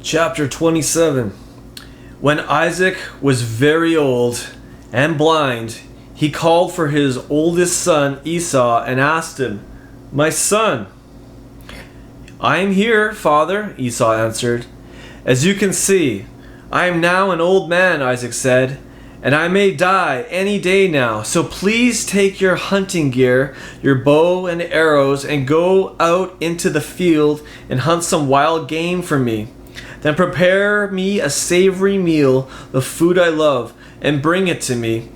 Chapter 27. When Isaac was very old and blind, he called for his oldest son Esau and asked him, "My son." "I am here, father," Esau answered. "As you can see, I am now an old man," Isaac said, "and I may die any day now. So please take your hunting gear, your bow and arrows, and go out into the field and hunt some wild game for me. Then prepare me a savory meal, the food I love, and bring it to me.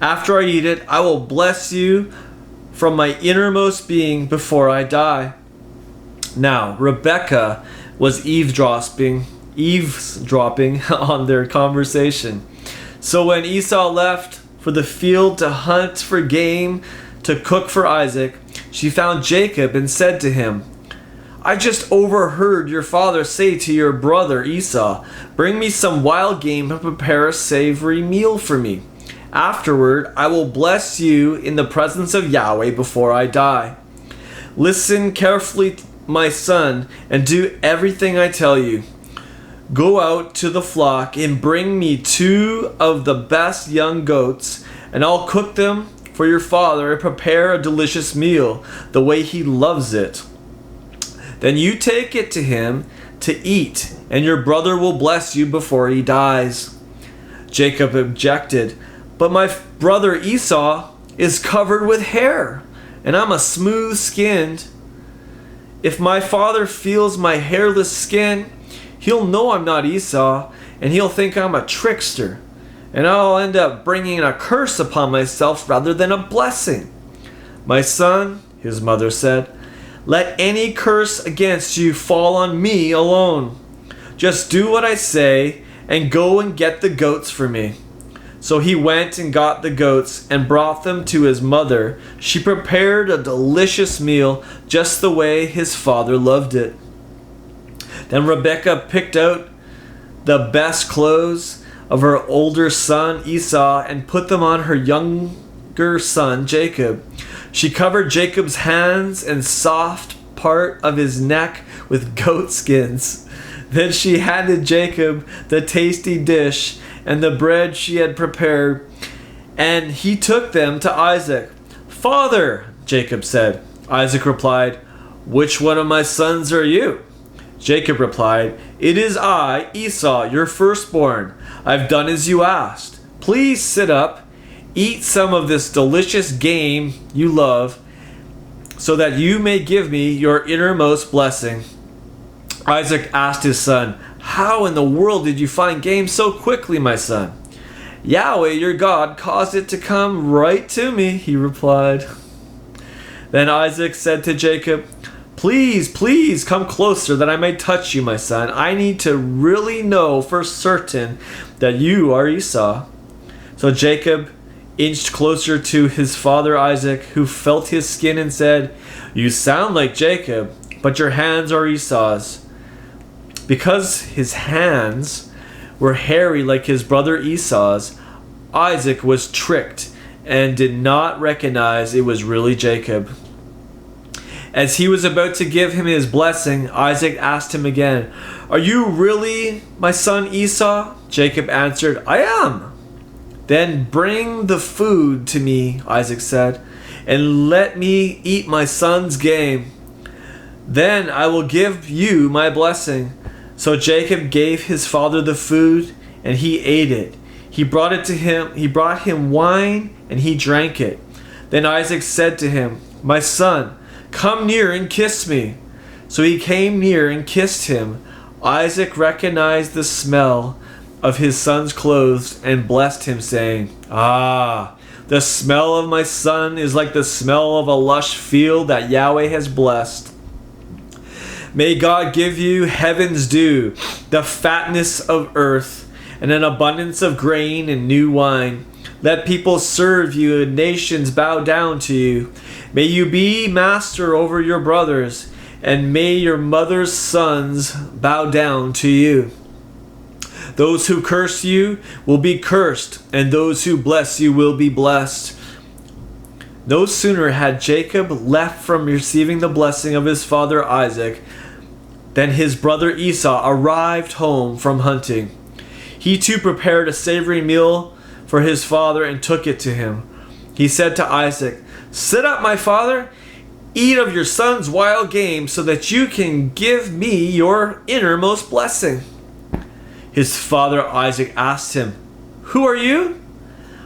After I eat it, I will bless you from my innermost being before I die." Now, Rebekah was eavesdropping on their conversation. So when Esau left for the field to hunt for game to cook for Isaac, she found Jacob and said to him, "I just overheard your father say to your brother Esau, 'Bring me some wild game and prepare a savory meal for me. Afterward, I will bless you in the presence of Yahweh before I die. Listen carefully, my son, and do everything I tell you. Go out to the flock and bring me 2 of the best young goats, and I'll cook them for your father and prepare a delicious meal, the way he loves it. Then you take it to him to eat, and your brother will bless you before he dies." Jacob objected, "But my brother Esau is covered with hair, and I'm a smooth-skinned. If my father feels my hairless skin, he'll know I'm not Esau, and he'll think I'm a trickster, and I'll end up bringing a curse upon myself rather than a blessing." "My son," his mother said, "let any curse against you fall on me alone. Just do what I say and go and get the goats for me." So he went and got the goats and brought them to his mother. She prepared a delicious meal just the way his father loved it. Then Rebekah picked out the best clothes of her older son Esau and put them on her younger son Jacob. She covered Jacob's hands and soft part of his neck with goat skins. Then she handed Jacob the tasty dish and the bread she had prepared, and he took them to Isaac. "Father," Jacob said. Isaac replied, "Which one of my sons are you?" Jacob replied, "It is I, Esau, your firstborn. I've done as you asked. Please sit up. Eat some of this delicious game you love, so that you may give me your innermost blessing." Isaac asked his son, "How in the world did you find game so quickly, my son?" "Yahweh, your God, caused it to come right to me," he replied. Then Isaac said to Jacob, Please come closer that I may touch you, my son. I need to really know for certain that you are Esau." So Jacob inched closer to his father Isaac, who felt his skin and said, "You sound like Jacob, but your hands are Esau's." Because his hands were hairy like his brother Esau's, Isaac was tricked and did not recognize it was really Jacob. As he was about to give him his blessing, Isaac asked him again, "Are you really my son Esau?" Jacob answered, "I am." "Then bring the food to me," Isaac said, "and let me eat my son's game. Then I will give you my blessing." So Jacob gave his father the food, and he ate it. He brought him wine, and he drank it. Then Isaac said to him, "My son, come near and kiss me." So he came near and kissed him. Isaac recognized the smell of his son's clothes and blessed him, saying, "Ah, the smell of my son is like the smell of a lush field that Yahweh has blessed. May God give you heaven's dew, the fatness of earth, and an abundance of grain and new wine. Let people serve you and nations bow down to you. May you be master over your brothers, and may your mother's sons bow down to you. Those who curse you will be cursed, and those who bless you will be blessed." No sooner had Jacob left from receiving the blessing of his father Isaac Then his brother Esau arrived home from hunting. He too prepared a savory meal for his father and took it to him. He said to Isaac, "Sit up, my father. Eat of your son's wild game so that you can give me your innermost blessing." His father Isaac asked him, "Who are you?"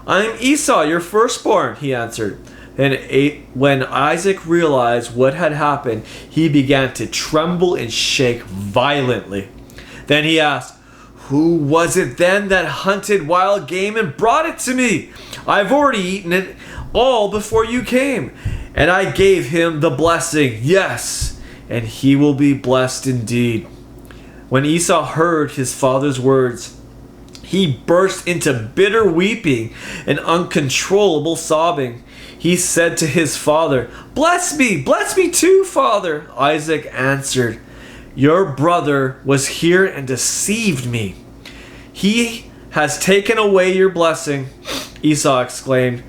"I am Esau, your firstborn," he answered. Then when Isaac realized what had happened, he began to tremble and shake violently. Then he asked, "Who was it then that hunted wild game and brought it to me? I've already eaten it all before you came, and I gave him the blessing, yes, and he will be blessed indeed." When Esau heard his father's words, he burst into bitter weeping and uncontrollable sobbing. He said to his father, bless me too, father." Isaac answered, "Your brother was here and deceived me. He has taken away your blessing." Esau exclaimed,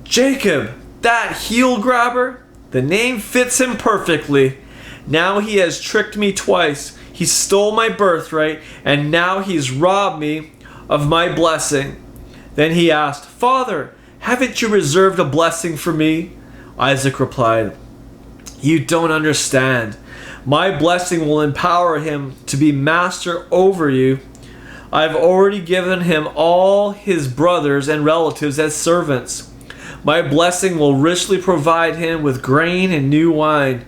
"Jacob, that heel grabber, the name fits him perfectly. Now he has tricked me twice. He stole my birthright, and now he's robbed me of my blessing." Then he asked, "Father, haven't you reserved a blessing for me?" Isaac replied, "You don't understand. My blessing will empower him to be master over you. I've already given him all his brothers and relatives as servants. My blessing will richly provide him with grain and new wine.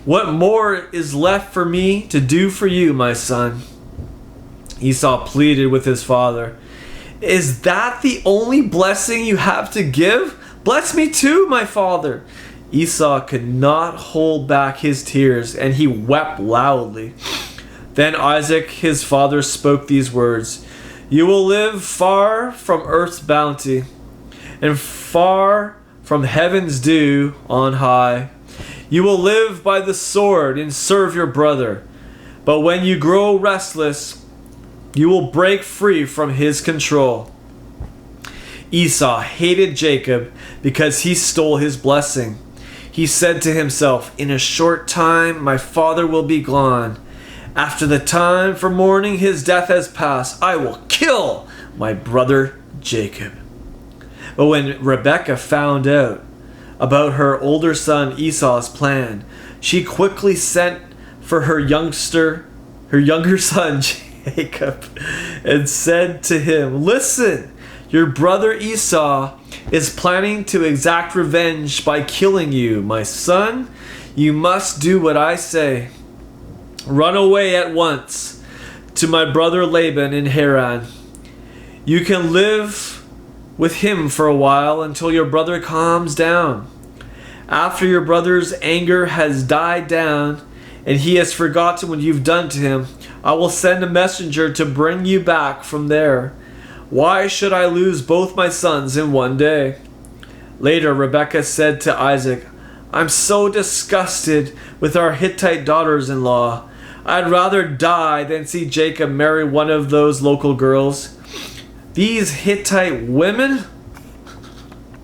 What more is left for me to do for you, my son?" Esau pleaded with his father, "Is that the only blessing you have to give? Bless me too, my father." Esau could not hold back his tears, and he wept loudly. Then Isaac, his father, spoke these words, "You will live far from earth's bounty, and far from heaven's dew on high. You will live by the sword and serve your brother. But when you grow restless, you will break free from his control." Esau hated Jacob because he stole his blessing. He said to himself, "In a short time my father will be gone. After the time for mourning his death has passed, I will kill my brother Jacob." But when Rebekah found out about her older son Esau's plan, she quickly sent for her younger son Jacob and said to him, "Listen, your brother Esau is planning to exact revenge by killing you. My son, you must do what I say. Run away at once to my brother Laban in Haran. You can live with him for a while until your brother calms down. After your brother's anger has died down and he has forgotten what you've done to him, I will send a messenger to bring you back from there. Why should I lose both my sons in one day?" Later, Rebekah said to Isaac, "I'm so disgusted with our Hittite daughters-in-law. I'd rather die than see Jacob marry one of those local girls. These Hittite women